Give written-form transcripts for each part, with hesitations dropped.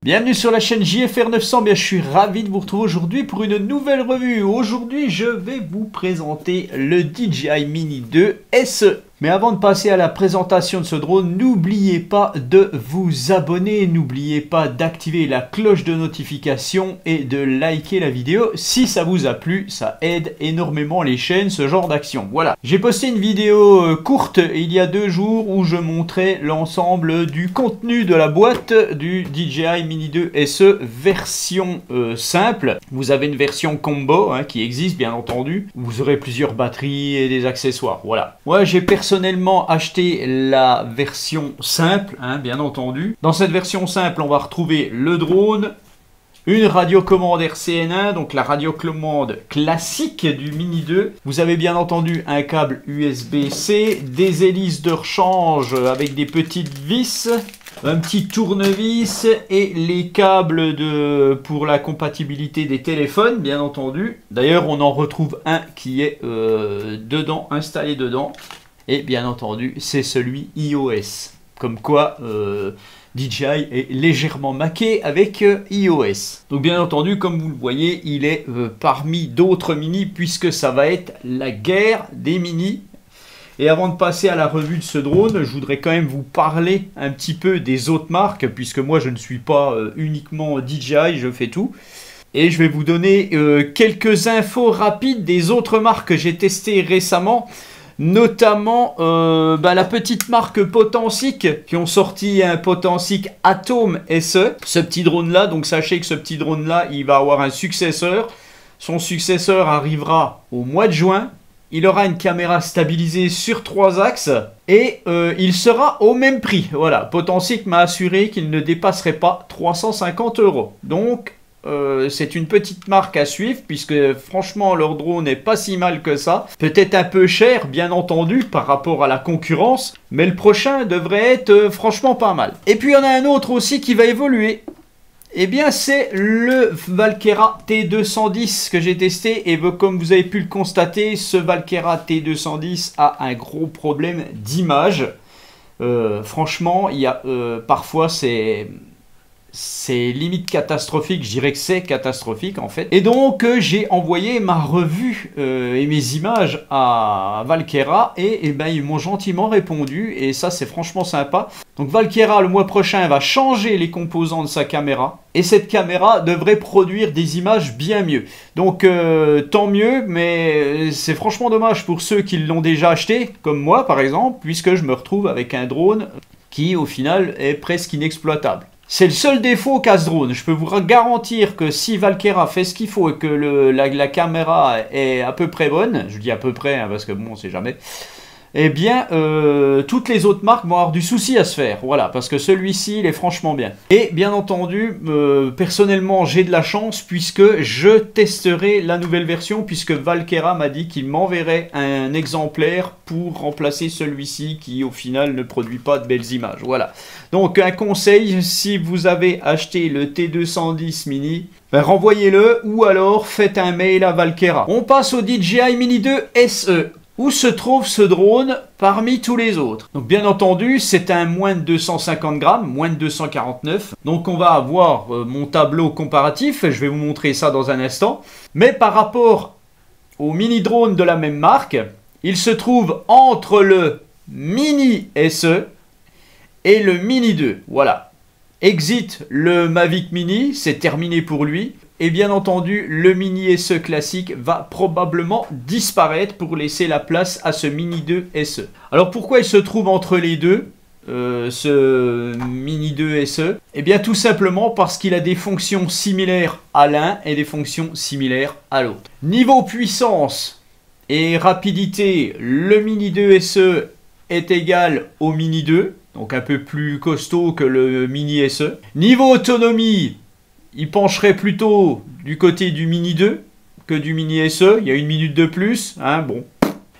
Bienvenue sur la chaîne JFR 900, bien je suis ravi de vous retrouver aujourd'hui pour une nouvelle revue. Aujourd'hui je vais vous présenter le DJI Mini 2 SE. Mais avant de passer à la présentation de ce drone, n'oubliez pas de vous abonner, n'oubliez pas d'activer la cloche de notification et de liker la vidéo si ça vous a plu, ça aide énormément les chaînes, ce genre d'action. Voilà, j'ai posté une vidéo courte il y a 2 jours où je montrais l'ensemble du contenu de la boîte du DJI Mini 2 SE version simple. Vous avez une version combo qui existe bien entendu, vous aurez plusieurs batteries et des accessoires, voilà. Moi j'ai personnellement acheté la version simple, bien entendu. Dans cette version simple, on va retrouver le drone, une radiocommande RCN1, donc la radiocommande classique du Mini 2. Vous avez bien entendu un câble USB-C, des hélices de rechange avec des petites vis, un petit tournevis et les câbles pour la compatibilité des téléphones, bien entendu. D'ailleurs, on en retrouve un qui est dedans, installé dedans. Et bien entendu, c'est celui iOS. Comme quoi, DJI est légèrement maqué avec iOS. Donc bien entendu, comme vous le voyez, il est parmi d'autres mini, puisque ça va être la guerre des mini. Et avant de passer à la revue de ce drone, je voudrais quand même vous parler un petit peu des autres marques, puisque moi je ne suis pas uniquement DJI, je fais tout. Et je vais vous donner quelques infos rapides des autres marques que j'ai testées récemment. Notamment la petite marque Potensic qui ont sorti un Potensic Atom SE. Ce petit drone là, donc sachez que ce petit drone là, il va avoir un successeur. Son successeur arrivera au mois de juin. Il aura une caméra stabilisée sur 3 axes et il sera au même prix. Voilà, Potensic m'a assuré qu'il ne dépasserait pas 350 €. Donc c'est une petite marque à suivre puisque franchement leur drone n'est pas si mal que ça. Peut-être un peu cher bien entendu par rapport à la concurrence, mais le prochain devrait être franchement pas mal. Et puis il y en a un autre aussi qui va évoluer. Eh bien c'est le Valkera T210 que j'ai testé et comme vous avez pu le constater, ce Valkera T210 a un gros problème d'image. Franchement, il y a parfois c'est limite catastrophique, je dirais que c'est catastrophique en fait. Et donc j'ai envoyé ma revue et mes images à Valkera et ils m'ont gentiment répondu et ça c'est franchement sympa. Donc Valkera le mois prochain va changer les composants de sa caméra et cette caméra devrait produire des images bien mieux. Donc tant mieux, mais c'est franchement dommage pour ceux qui l'ont déjà acheté, comme moi par exemple, puisque je me retrouve avec un drone qui au final est presque inexploitable. C'est le seul défaut qu'a ce drone. Je peux vous garantir que si Valkera fait ce qu'il faut et que la caméra est à peu près bonne, je dis à peu près parce que bon on sait jamais, eh bien toutes les autres marques vont avoir du souci à se faire. Voilà, parce que celui-ci il est franchement bien. Et bien entendu, personnellement j'ai de la chance puisque je testerai la nouvelle version puisque Valkera m'a dit qu'il m'enverrait un exemplaire pour remplacer celui-ci qui au final ne produit pas de belles images. Voilà. Donc un conseil, si vous avez acheté le T210 Mini, renvoyez-le ou alors faites un mail à Valkera. On passe au DJI Mini 2 SE. Où se trouve ce drone parmi tous les autres? Donc bien entendu, c'est un moins de 250 grammes, moins de 249. Donc on va avoir mon tableau comparatif, je vais vous montrer ça dans un instant. Mais par rapport au mini drone de la même marque, il se trouve entre le Mini SE et le Mini 2. Voilà. Exit le Mavic Mini, c'est terminé pour lui. Et bien entendu, le Mini SE classique va probablement disparaître pour laisser la place à ce Mini 2 SE. Alors pourquoi il se trouve entre les deux, ce Mini 2 SE? Eh bien tout simplement parce qu'il a des fonctions similaires à l'un et des fonctions similaires à l'autre. Niveau puissance et rapidité, le Mini 2 SE est égal au Mini 2, donc un peu plus costaud que le Mini SE. Niveau autonomie, il pencherait plutôt du côté du Mini 2 que du Mini SE. Il y a 1 minute de plus. Bon.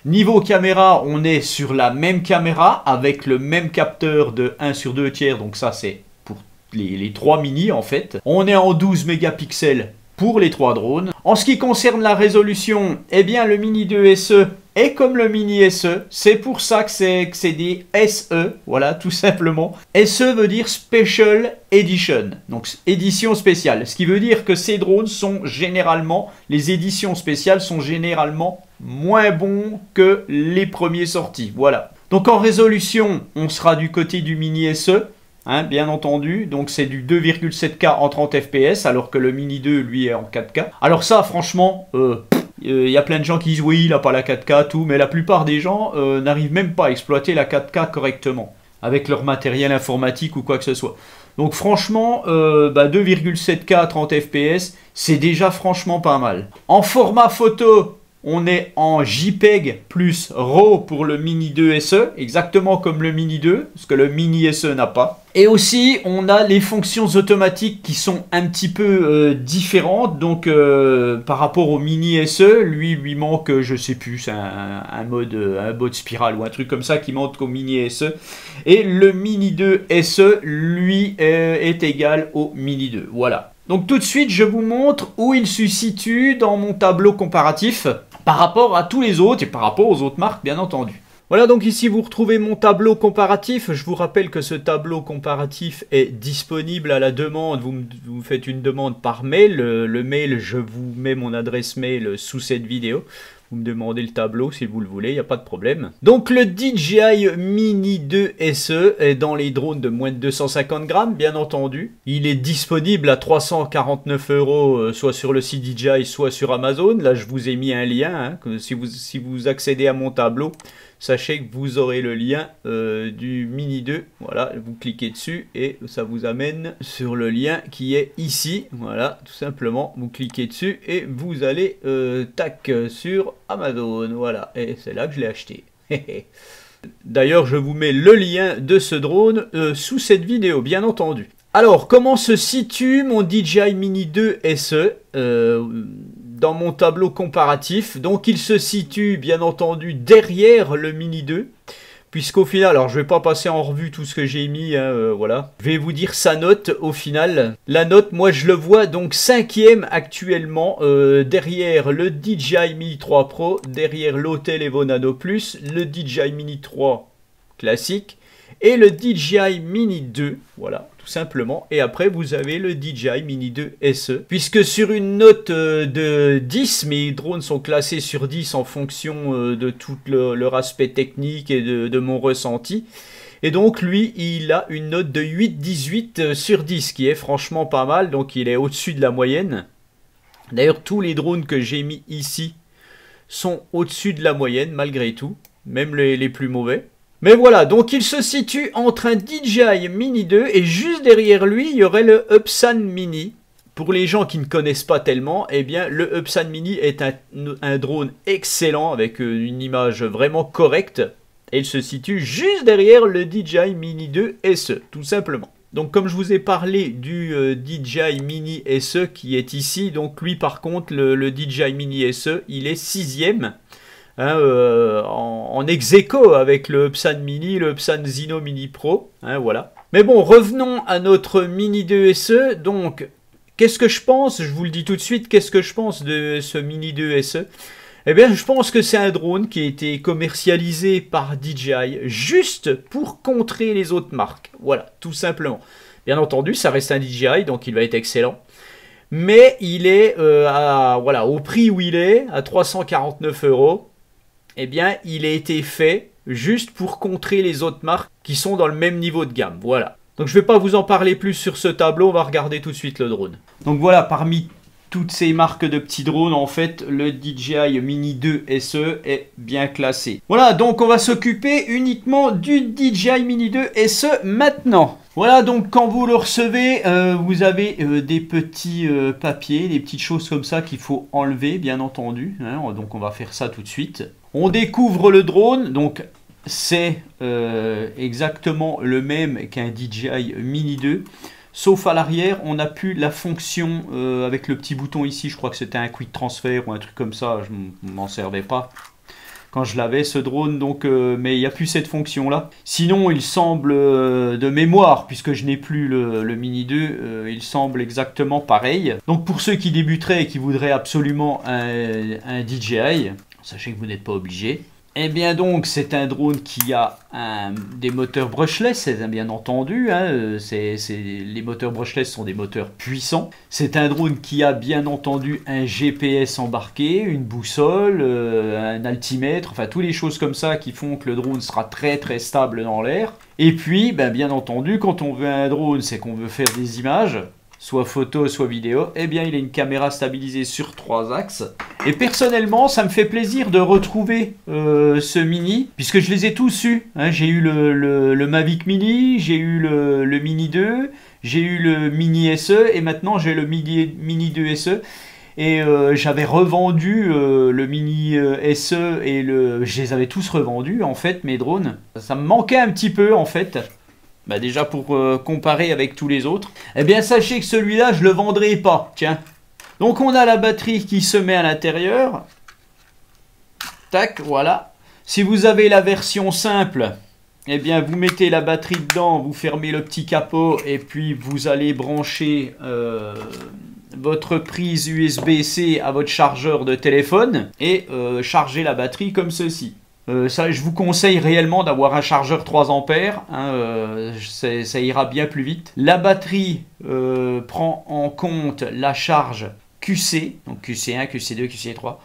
Niveau caméra, on est sur la même caméra avec le même capteur de 1/2 Donc ça, c'est pour les 3 mini en fait. On est en 12 mégapixels pour les 3 drones. En ce qui concerne la résolution, eh bien le Mini 2 SE est comme le Mini SE. C'est pour ça que c'est des SE, voilà, tout simplement. SE veut dire Special Edition, donc édition spéciale. Ce qui veut dire que ces drones sont généralement, les éditions spéciales sont généralement moins bons que les premiers sortis, voilà. Donc en résolution, on sera du côté du Mini SE. Hein, bien entendu, donc c'est du 2,7K en 30 fps, alors que le Mini 2, lui, est en 4K. Alors ça, franchement, y a plein de gens qui disent, oui, il n'a pas la 4K, tout, mais la plupart des gens n'arrivent même pas à exploiter la 4K correctement, avec leur matériel informatique ou quoi que ce soit. Donc franchement, 2,7K à 30 fps, c'est déjà franchement pas mal. En format photo, on est en JPEG plus RAW pour le Mini 2 SE, exactement comme le Mini 2, ce que le Mini SE n'a pas. Et aussi, on a les fonctions automatiques qui sont un petit peu différentes. Donc, par rapport au Mini SE, lui manque, je sais plus, c'est un mode spirale ou un truc comme ça qui manque au Mini SE. Et le Mini 2 SE, lui, est égal au Mini 2. Voilà. Donc tout de suite, je vous montre où il se situe dans mon tableau comparatif par rapport à tous les autres et par rapport aux autres marques, bien entendu. Voilà, donc ici vous retrouvez mon tableau comparatif. Je vous rappelle que ce tableau comparatif est disponible à la demande. Vous me faites une demande par mail. Le mail, je vous mets mon adresse mail sous cette vidéo. Vous me demandez le tableau si vous le voulez, il n'y a pas de problème. Donc le DJI Mini 2 SE est dans les drones de moins de 250 grammes, bien entendu. Il est disponible à 349 €, soit sur le site DJI, soit sur Amazon. Là, je vous ai mis un lien. Hein, que si vous accédez à mon tableau, sachez que vous aurez le lien du Mini 2. Voilà, vous cliquez dessus et ça vous amène sur le lien qui est ici. Voilà, tout simplement, vous cliquez dessus et vous allez tac sur Amazon. Voilà, et c'est là que je l'ai acheté. D'ailleurs, je vous mets le lien de ce drone sous cette vidéo, bien entendu. Alors, comment se situe mon DJI Mini 2 SE dans mon tableau comparatif? Donc il se situe bien entendu derrière le Mini 2, puisqu'au final, alors je vais pas passer en revue tout ce que j'ai mis, hein, voilà. Je vais vous dire sa note au final. La note, moi je le vois donc 5e actuellement, derrière le DJI Mini 3 Pro, derrière l'Hotel Evo Nano Plus, le DJI Mini 3 classique et le DJI Mini 2, voilà. Simplement, et après vous avez le DJI Mini 2 SE, puisque sur une note de 10, mes drones sont classés sur 10 en fonction de tout leur aspect technique et de mon ressenti, et donc lui il a une note de 8,18 sur 10, qui est franchement pas mal, donc il est au-dessus de la moyenne. D'ailleurs tous les drones que j'ai mis ici sont au-dessus de la moyenne malgré tout, même les plus mauvais. Mais voilà, donc il se situe entre un DJI Mini 2 et juste derrière lui, il y aurait le Upsan Mini. Pour les gens qui ne connaissent pas tellement, eh bien le Upsan Mini est un drone excellent avec une image vraiment correcte. Et il se situe juste derrière le DJI Mini 2 SE, tout simplement. Donc comme je vous ai parlé du DJI Mini SE qui est ici, donc lui par contre, le DJI Mini SE, il est 6e. Hein, en ex-aequo avec le Upsan Mini, le Upsan Zino Mini Pro, hein, voilà. Mais bon, revenons à notre Mini 2 SE, donc, qu'est-ce que je pense? Je vous le dis tout de suite, qu'est-ce que je pense de ce Mini 2 SE? Eh bien, je pense que c'est un drone qui a été commercialisé par DJI juste pour contrer les autres marques, voilà, tout simplement. Bien entendu, ça reste un DJI, donc il va être excellent. Mais il est, voilà, au prix où il est, à 349 €, eh bien, il a été fait juste pour contrer les autres marques qui sont dans le même niveau de gamme. Voilà. Donc, je ne vais pas vous en parler plus sur ce tableau. On va regarder tout de suite le drone. Donc, voilà, parmi toutes ces marques de petits drones, en fait, le DJI Mini 2 SE est bien classé. Voilà, donc on va s'occuper uniquement du DJI Mini 2 SE maintenant. Voilà, donc quand vous le recevez, vous avez des petits papiers, des petites choses comme ça qu'il faut enlever, bien entendu. Hein, donc on va faire ça tout de suite. On découvre le drone, donc c'est exactement le même qu'un DJI Mini 2. Sauf à l'arrière, on n'a plus la fonction avec le petit bouton ici. Je crois que c'était un quick transfer ou un truc comme ça. Je ne m'en servais pas quand je l'avais ce drone. Donc, mais il n'y a plus cette fonction là. Sinon, il semble de mémoire, puisque je n'ai plus le Mini 2, il semble exactement pareil. Donc pour ceux qui débuteraient et qui voudraient absolument un DJI, sachez que vous n'êtes pas obligé. Eh bien donc, c'est un drone qui a des moteurs brushless, bien entendu. Hein, les moteurs brushless sont des moteurs puissants. C'est un drone qui a bien entendu un GPS embarqué, une boussole, un altimètre, enfin toutes les choses comme ça qui font que le drone sera très très stable dans l'air. Et puis, bien entendu, quand on veut un drone, c'est qu'on veut faire des images, soit photo, soit vidéo, eh bien il a une caméra stabilisée sur 3 axes. Et personnellement, ça me fait plaisir de retrouver ce Mini, puisque je les ai tous eus. Hein. J'ai eu le Mavic Mini, j'ai eu le Mini 2, j'ai eu le Mini SE, et maintenant j'ai le Mini 2 SE. Et j'avais revendu le Mini SE, et je les avais tous revendus, en fait, mes drones. Ça me manquait un petit peu, en fait. Déjà pour comparer avec tous les autres. Eh bien sachez que celui-là je le vendrai pas. Tiens. Donc on a la batterie qui se met à l'intérieur. Tac, voilà. Si vous avez la version simple, eh bien vous mettez la batterie dedans, vous fermez le petit capot et puis vous allez brancher votre prise USB-C à votre chargeur de téléphone et charger la batterie comme ceci. Ça, je vous conseille réellement d'avoir un chargeur 3 ampères, hein, ça ira bien plus vite. La batterie prend en compte la charge QC, donc QC1, QC2, QC3,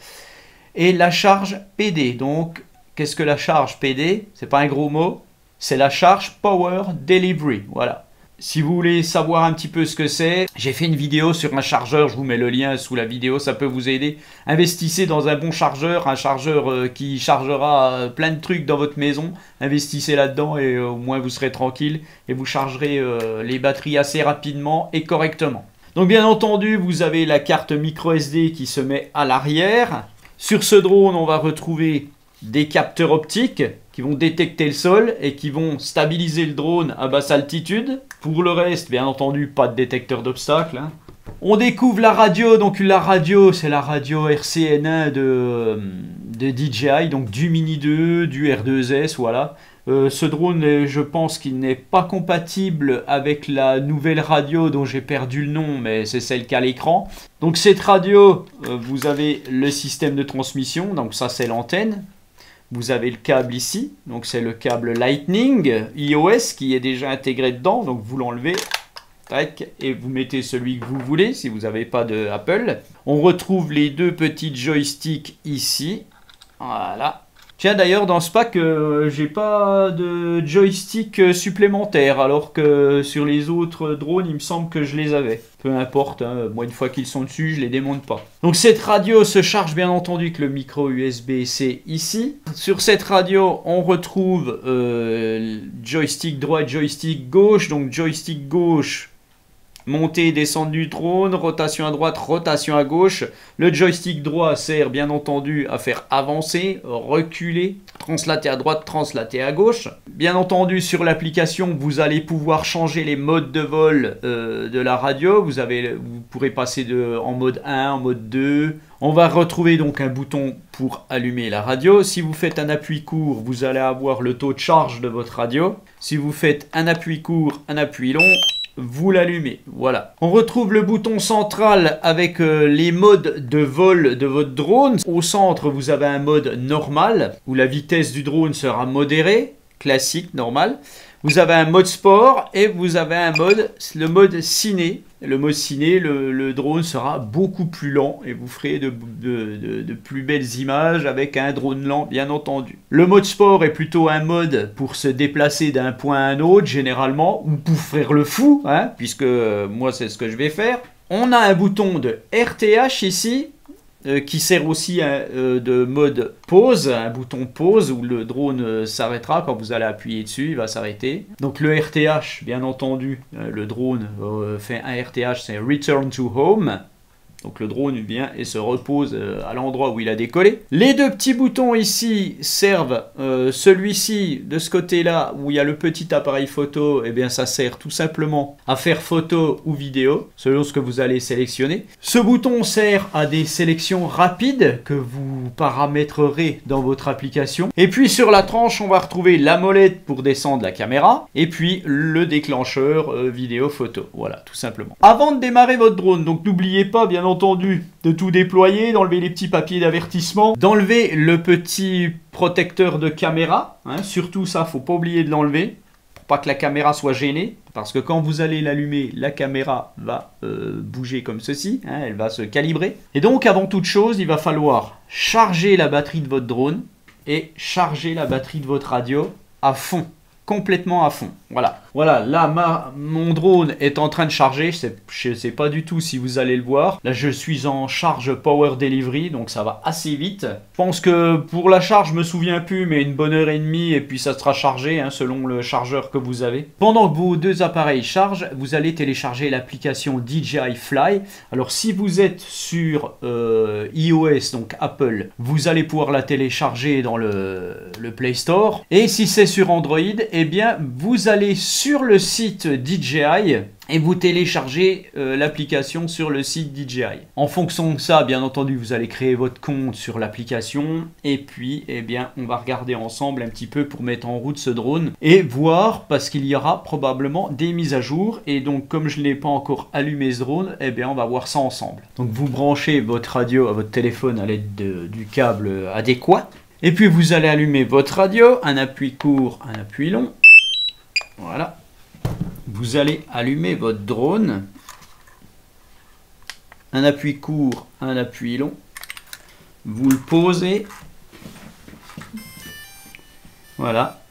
et la charge PD. Donc, qu'est-ce que la charge PD? C'est pas un gros mot, c'est la charge Power Delivery, voilà. Si vous voulez savoir un petit peu ce que c'est, j'ai fait une vidéo sur un chargeur, je vous mets le lien sous la vidéo, ça peut vous aider. Investissez dans un bon chargeur, un chargeur qui chargera plein de trucs dans votre maison. Investissez là-dedans et au moins vous serez tranquille et vous chargerez les batteries assez rapidement et correctement. Donc bien entendu, vous avez la carte micro SD qui se met à l'arrière. Sur ce drone, on va retrouver des capteurs optiques qui vont détecter le sol et qui vont stabiliser le drone à basse altitude. Pour le reste, bien entendu, pas de détecteur d'obstacles. Hein. On découvre la radio, donc la radio, c'est la radio RCN1 de DJI, donc du Mini 2, du R2S, voilà. Ce drone, je pense qu'il n'est pas compatible avec la nouvelle radio dont j'ai perdu le nom, mais c'est celle qu'a l'écran. Donc cette radio, vous avez le système de transmission, donc ça c'est l'antenne. Vous avez le câble ici, donc c'est le câble Lightning iOS qui est déjà intégré dedans, donc vous l'enlevez, tac, et vous mettez celui que vous voulez si vous n'avez pas de Apple. On retrouve les deux petits joysticks ici, voilà. Tiens d'ailleurs dans ce pack, j'ai pas de joystick supplémentaire, alors que sur les autres drones il me semble que je les avais. Peu importe, hein, moi une fois qu'ils sont dessus, je les démonte pas. Donc cette radio se charge bien entendu avec le micro USB-C ici. Sur cette radio, on retrouve joystick droit, joystick gauche. Donc joystick gauche, montée et descente du drone, rotation à droite, rotation à gauche. Le joystick droit sert bien entendu à faire avancer, reculer, translater à droite, translater à gauche. Bien entendu, sur l'application, vous allez pouvoir changer les modes de vol de la radio. Vous pourrez passer en mode 1, en mode 2. On va retrouver donc un bouton pour allumer la radio. Si vous faites un appui court, vous allez avoir le taux de charge de votre radio. Si vous faites un appui court, un appui long, vous l'allumez, voilà. On retrouve le bouton central avec les modes de vol de votre drone. Au centre, vous avez un mode normal, où la vitesse du drone sera modérée, classique, normal. Vous avez un mode sport et vous avez le mode ciné. Le mode ciné, le drone sera beaucoup plus lent et vous ferez de plus belles images avec un drone lent, bien entendu. Le mode sport est plutôt un mode pour se déplacer d'un point à un autre, généralement, ou pour faire le fou, hein, puisque moi c'est ce que je vais faire. On a un bouton de RTH ici, qui sert aussi de mode pause, un bouton pause où le drone s'arrêtera quand vous allez appuyer dessus, il va s'arrêter. Donc le RTH, bien entendu, le drone fait un RTH, c'est Return to Home. Donc le drone vient et se repose à l'endroit où il a décollé. Les deux petits boutons ici servent, celui-ci de ce côté-là où il y a le petit appareil photo, et bien ça sert tout simplement à faire photo ou vidéo, selon ce que vous allez sélectionner. Ce bouton sert à des sélections rapides que vous paramétrerez dans votre application. Et puis sur la tranche, on va retrouver la molette pour descendre la caméra, et puis le déclencheur vidéo-photo. Voilà, tout simplement. Avant de démarrer votre drone, donc n'oubliez pas bien entendu entendu de tout déployer, d'enlever les petits papiers d'avertissement, d'enlever le petit protecteur de caméra, hein, surtout ça, faut pas oublier de l'enlever, pour pas que la caméra soit gênée, parce que quand vous allez l'allumer, la caméra va bouger comme ceci, hein, elle va se calibrer. Et donc avant toute chose, il va falloir charger la batterie de votre drone et charger la batterie de votre radio à fond. Complètement à fond. Voilà, là mon drone est en train de charger. Je ne sais pas du tout si vous allez le voir. Là je suis en charge Power Delivery, donc ça va assez vite. Je pense que pour la charge, je me souviens plus, mais une bonne heure et demie et puis ça sera chargé, hein, selon le chargeur que vous avez. Pendant que vos deux appareils chargent, vous allez télécharger l'application DJI Fly. Alors si vous êtes sur iOS, donc Apple, vous allez pouvoir la télécharger dans le Play Store. Et si c'est sur Android, eh bien vous allez sur le site DJI et vous téléchargez l'application sur le site DJI. En fonction de ça, bien entendu, vous allez créer votre compte sur l'application et puis, eh bien, on va regarder ensemble un petit peu pour mettre en route ce drone et voir, parce qu'il y aura probablement des mises à jour. Et donc, comme je n'ai pas encore allumé ce drone, eh bien, on va voir ça ensemble. Donc, vous branchez votre radio à votre téléphone à l'aide du câble adéquat. Et puis, vous allez allumer votre radio, un appui court, un appui long. Voilà. Vous allez allumer votre drone, un appui court, un appui long, vous le posez, voilà.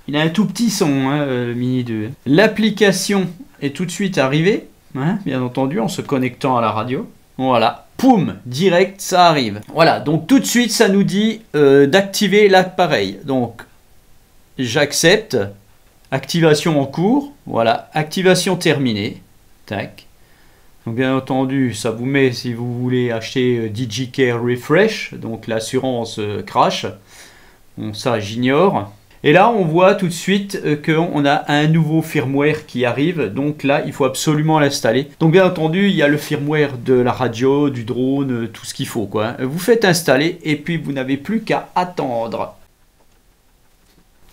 Il a un tout petit son, hein, le Mini 2. L'application est tout de suite arrivée, hein, bien entendu, en se connectant à la radio. Voilà, poum, direct, ça arrive. Voilà, donc tout de suite, ça nous dit d'activer l'appareil. Donc, j'accepte. Activation en cours, voilà, activation terminée, tac. Donc bien entendu, ça vous met, si vous voulez acheter DigiCare Refresh, donc l'assurance crash, bon, ça j'ignore. Et là on voit tout de suite qu'on a un nouveau firmware qui arrive, donc là il faut absolument l'installer. Donc bien entendu, il y a le firmware de la radio, du drone, tout ce qu'il faut, quoi. Vous faites installer et puis vous n'avez plus qu'à attendre.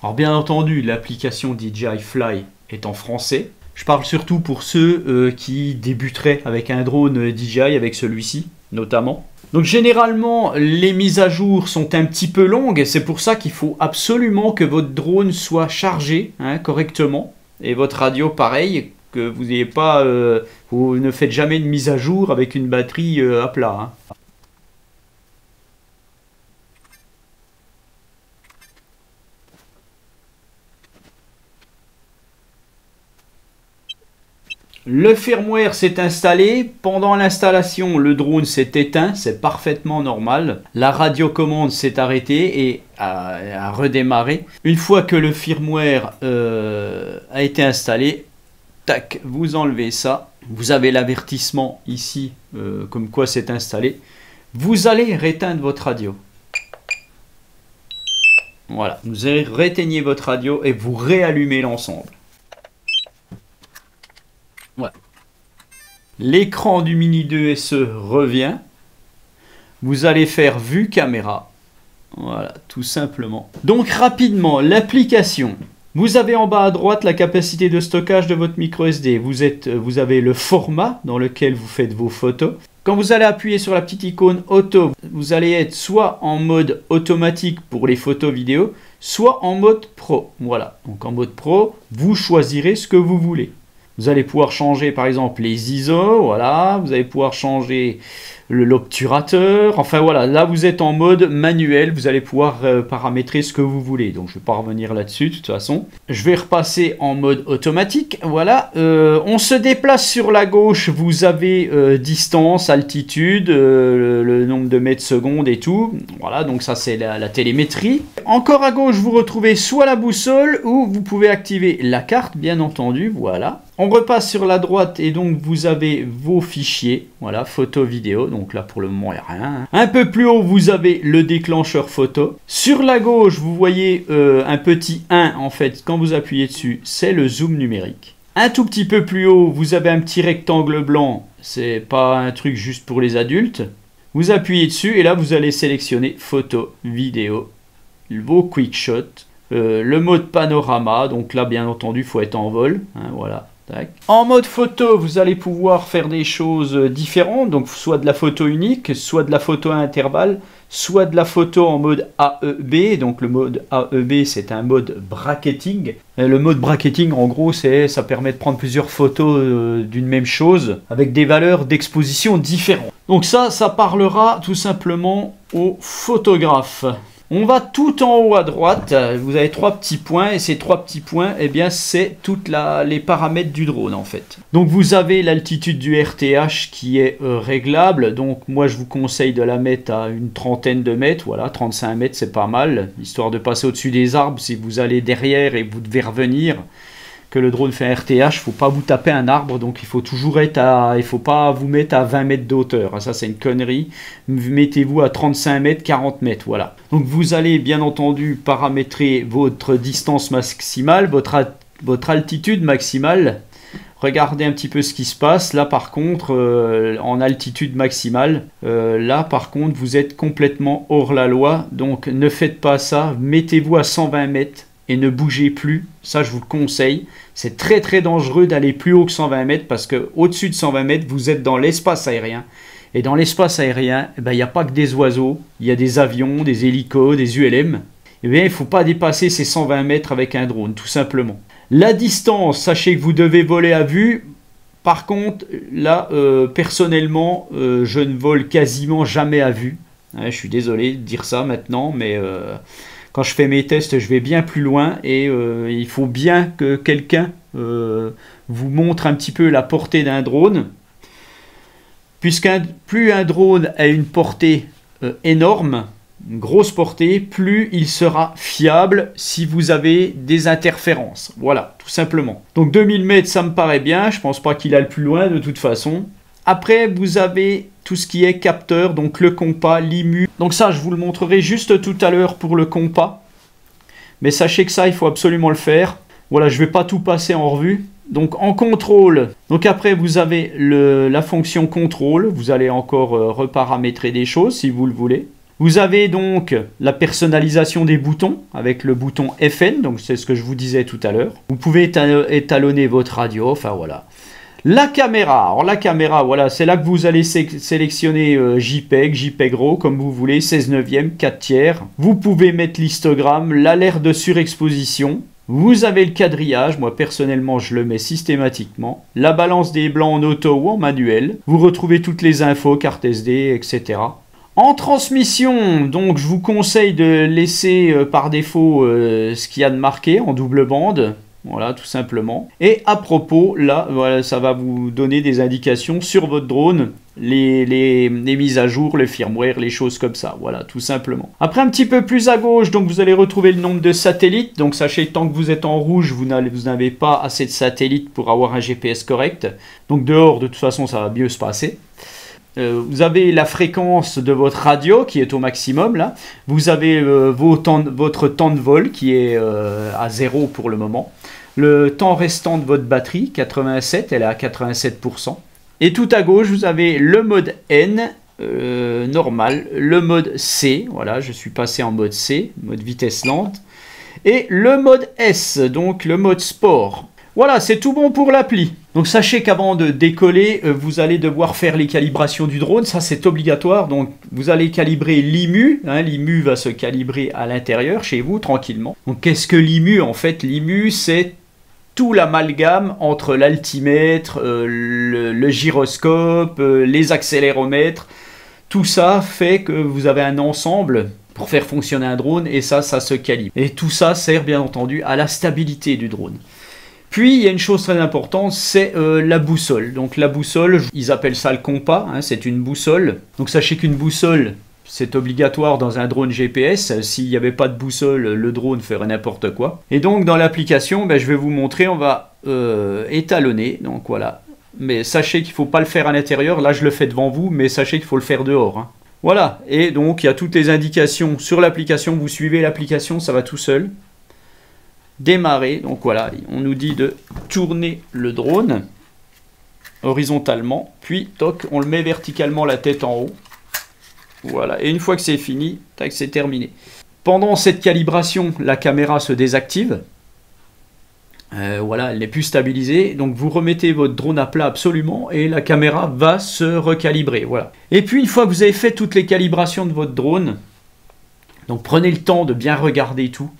Alors bien entendu, l'application DJI Fly est en français. Je parle surtout pour ceux qui débuteraient avec un drone DJI, avec celui-ci notamment. Donc généralement, les mises à jour sont un petit peu longues. C'est pour ça qu'il faut absolument que votre drone soit chargé, hein, correctement. Et votre radio pareil, que vous n'ayez pas, vous ne faites jamais de mise à jour avec une batterie à plat, hein. Le firmware s'est installé. Pendant l'installation, le drone s'est éteint. C'est parfaitement normal. La radiocommande s'est arrêtée et a redémarré. Une fois que le firmware a été installé, tac, vous enlevez ça. Vous avez l'avertissement ici, comme quoi c'est installé. Vous allez rééteindre votre radio. Voilà, vous rééteignez votre radio et vous réallumez l'ensemble. Voilà. L'écran du Mini 2 SE revient. Vous allez faire vue caméra. Voilà, tout simplement. Donc rapidement, l'application. Vous avez en bas à droite la capacité de stockage de votre micro SD. Vous avez le format dans lequel vous faites vos photos. Quand vous allez appuyer sur la petite icône auto, vous allez être soit en mode automatique pour les photos vidéo, soit en mode pro. Voilà, donc en mode pro, vous choisirez ce que vous voulez. Vous allez pouvoir changer par exemple les ISO, voilà, vous allez pouvoir changer l'obturateur, enfin voilà, là vous êtes en mode manuel, vous allez pouvoir paramétrer ce que vous voulez, donc je ne vais pas revenir là-dessus de toute façon. Je vais repasser en mode automatique, voilà, on se déplace sur la gauche, vous avez distance, altitude, le nombre de mètres secondes et tout, voilà, donc ça c'est la télémétrie. Encore à gauche, vous retrouvez soit la boussole ou vous pouvez activer la carte, bien entendu, voilà. On repasse sur la droite et donc vous avez vos fichiers, voilà, photo, vidéo, donc là pour le moment il n'y a rien. Un peu plus haut vous avez le déclencheur photo. Sur la gauche vous voyez un petit 1 en fait, quand vous appuyez dessus c'est le zoom numérique. Un tout petit peu plus haut vous avez un petit rectangle blanc, c'est pas un truc juste pour les adultes. Vous appuyez dessus et là vous allez sélectionner photo, vidéo, vos quick shots. Le mode panorama, donc là bien entendu il faut être en vol, hein, voilà. Tac. En mode photo, vous allez pouvoir faire des choses différentes, donc soit de la photo unique, soit de la photo à intervalle, soit de la photo en mode AEB. Donc le mode AEB, c'est un mode bracketing. Et le mode bracketing, en gros, ça permet de prendre plusieurs photos d'une même chose avec des valeurs d'exposition différentes. Donc ça parlera tout simplement aux photographes. On va tout en haut à droite, vous avez 3 petits points, et ces 3 petits points, eh bien, c'est toutes les paramètres du drone, en fait. Donc, vous avez l'altitude du RTH qui est réglable, donc moi, je vous conseille de la mettre à une trentaine de mètres, voilà, 35 mètres, c'est pas mal, histoire de passer au-dessus des arbres, si vous allez derrière et vous devez revenir, que le drone fait un RTH, il ne faut pas vous taper un arbre, donc il faut toujours être il faut pas vous mettre à 20 mètres de hauteur, ça c'est une connerie, mettez-vous à 35 mètres, 40 mètres, voilà. Donc vous allez bien entendu paramétrer votre distance maximale, votre altitude maximale, regardez un petit peu ce qui se passe, là par contre, en altitude maximale, là par contre vous êtes complètement hors la loi, donc ne faites pas ça, mettez-vous à 120 mètres, et ne bougez plus, ça je vous le conseille. C'est très très dangereux d'aller plus haut que 120 mètres parce que au-dessus de 120 mètres, vous êtes dans l'espace aérien. Et dans l'espace aérien, il n'y a pas que des oiseaux, il y a des avions, des hélicos, des ULM. Eh bien, il ne faut pas dépasser ces 120 mètres avec un drone, tout simplement. La distance, sachez que vous devez voler à vue. Par contre, là, personnellement, je ne vole quasiment jamais à vue. Je suis désolé de dire ça maintenant, mais... quand je fais mes tests, je vais bien plus loin et il faut bien que quelqu'un vous montre un petit peu la portée d'un drone. Plus un drone a une portée énorme, une grosse portée, plus il sera fiable si vous avez des interférences. Voilà, tout simplement. Donc 2000 mètres, ça me paraît bien. Je ne pense pas qu'il aille plus loin de toute façon. Après, vous avez tout ce qui est capteur, donc le compas, l'IMU. Donc ça, je vous le montrerai juste tout à l'heure pour le compas. Mais sachez que ça, il faut absolument le faire. Voilà, je ne vais pas tout passer en revue. Donc en contrôle, donc après vous avez la fonction contrôle. Vous allez encore reparamétrer des choses si vous le voulez. Vous avez donc la personnalisation des boutons avec le bouton FN. Donc c'est ce que je vous disais tout à l'heure. Vous pouvez étalonner votre radio, enfin voilà. La caméra, alors la caméra, voilà, c'est là que vous allez sélectionner JPEG, JPEG RAW, comme vous voulez, 16/9, 4 tiers. Vous pouvez mettre l'histogramme, l'alerte de surexposition. Vous avez le quadrillage, moi personnellement je le mets systématiquement. La balance des blancs en auto ou en manuel. Vous retrouvez toutes les infos, carte SD, etc. En transmission, donc je vous conseille de laisser par défaut ce qu'il y a de marqué en double bande. Voilà, tout simplement. Et à propos, là, voilà, ça va vous donner des indications sur votre drone, les mises à jour, le firmware, les choses comme ça. Voilà, tout simplement. Après, un petit peu plus à gauche, donc vous allez retrouver le nombre de satellites. Donc sachez que tant que vous êtes en rouge, vous n'avez pas assez de satellites pour avoir un GPS correct. Donc dehors, de toute façon, ça va mieux se passer. Vous avez la fréquence de votre radio qui est au maximum là. Vous avez votre temps de vol qui est à 0 pour le moment. Le temps restant de votre batterie, 87, elle est à 87%. Et tout à gauche, vous avez le mode N, normal, le mode C, voilà, je suis passé en mode C, mode vitesse lente. Et le mode S, donc le mode sport. Voilà, c'est tout bon pour l'appli. Donc sachez qu'avant de décoller, vous allez devoir faire les calibrations du drone. Ça, c'est obligatoire. Donc vous allez calibrer l'IMU. L'IMU va se calibrer à l'intérieur, chez vous, tranquillement. Donc qu'est-ce que l'IMU? En fait, l'IMU, c'est tout l'amalgame entre l'altimètre, le gyroscope, les accéléromètres. Tout ça fait que vous avez un ensemble pour faire fonctionner un drone. Et ça se calibre. Et tout ça sert, bien entendu, à la stabilité du drone. Puis, il y a une chose très importante, c'est la boussole. Donc la boussole, ils appellent ça le compas, c'est une boussole. Donc sachez qu'une boussole, c'est obligatoire dans un drone GPS. S'il n'y avait pas de boussole, le drone ferait n'importe quoi. Et donc dans l'application, je vais vous montrer, on va étalonner. Donc voilà. Mais sachez qu'il ne faut pas le faire à l'intérieur. Là, je le fais devant vous, mais sachez qu'il faut le faire dehors. Voilà. Et donc, il y a toutes les indications sur l'application. Vous suivez l'application, ça va tout seul. Démarrer, donc voilà, on nous dit de tourner le drone horizontalement, puis toc, on le met verticalement la tête en haut. Voilà, et une fois que c'est fini, tac, c'est terminé. Pendant cette calibration, la caméra se désactive. Voilà, elle n'est plus stabilisée. Donc vous remettez votre drone à plat absolument et la caméra va se recalibrer. Voilà. Et puis une fois que vous avez fait toutes les calibrations de votre drone, donc prenez le temps de bien regarder tout.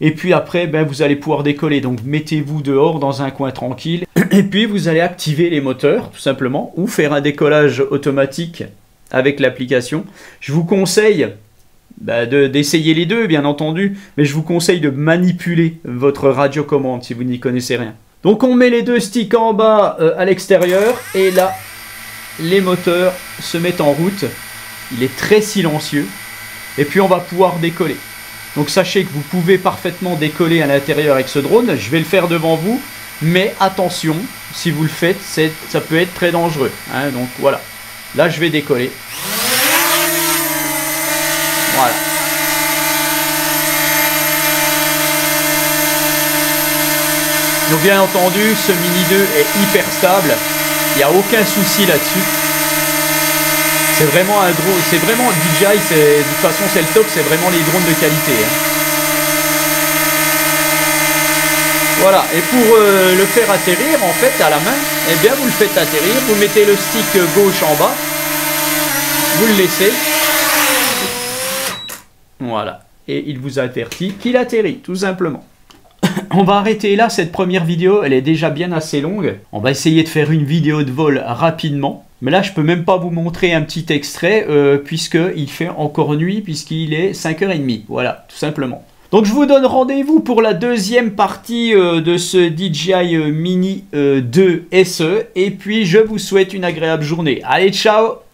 Et puis après, ben, vous allez pouvoir décoller. Donc mettez-vous dehors dans un coin tranquille. Et puis vous allez activer les moteurs tout simplement ou faire un décollage automatique avec l'application. Je vous conseille d'essayer les deux, bien entendu, mais je vous conseille de manipuler votre radiocommande si vous n'y connaissez rien. Donc on met les deux sticks en bas à l'extérieur et là, les moteurs se mettent en route. Il est très silencieux et puis on va pouvoir décoller. Donc sachez que vous pouvez parfaitement décoller à l'intérieur avec ce drone. Je vais le faire devant vous, mais attention, si vous le faites, ça peut être très dangereux. Hein, donc voilà, là je vais décoller. Voilà. Donc bien entendu, ce Mini 2 est hyper stable. Il n'y a aucun souci là-dessus. C'est vraiment un drone, c'est vraiment DJI, de toute façon c'est le top, c'est vraiment les drones de qualité. Hein. Voilà, et pour le faire atterrir en fait à la main, eh bien vous le faites atterrir, vous mettez le stick gauche en bas, vous le laissez. Voilà, et il vous avertit qu'il atterrit, tout simplement. On va arrêter là cette première vidéo, elle est déjà bien assez longue. On va essayer de faire une vidéo de vol rapidement. Mais là, je peux même pas vous montrer un petit extrait, puisqu'il fait encore nuit, puisqu'il est 5h30. Voilà, tout simplement. Donc je vous donne rendez-vous pour la deuxième partie de ce DJI Mini 2 SE. Et puis, je vous souhaite une agréable journée. Allez, ciao!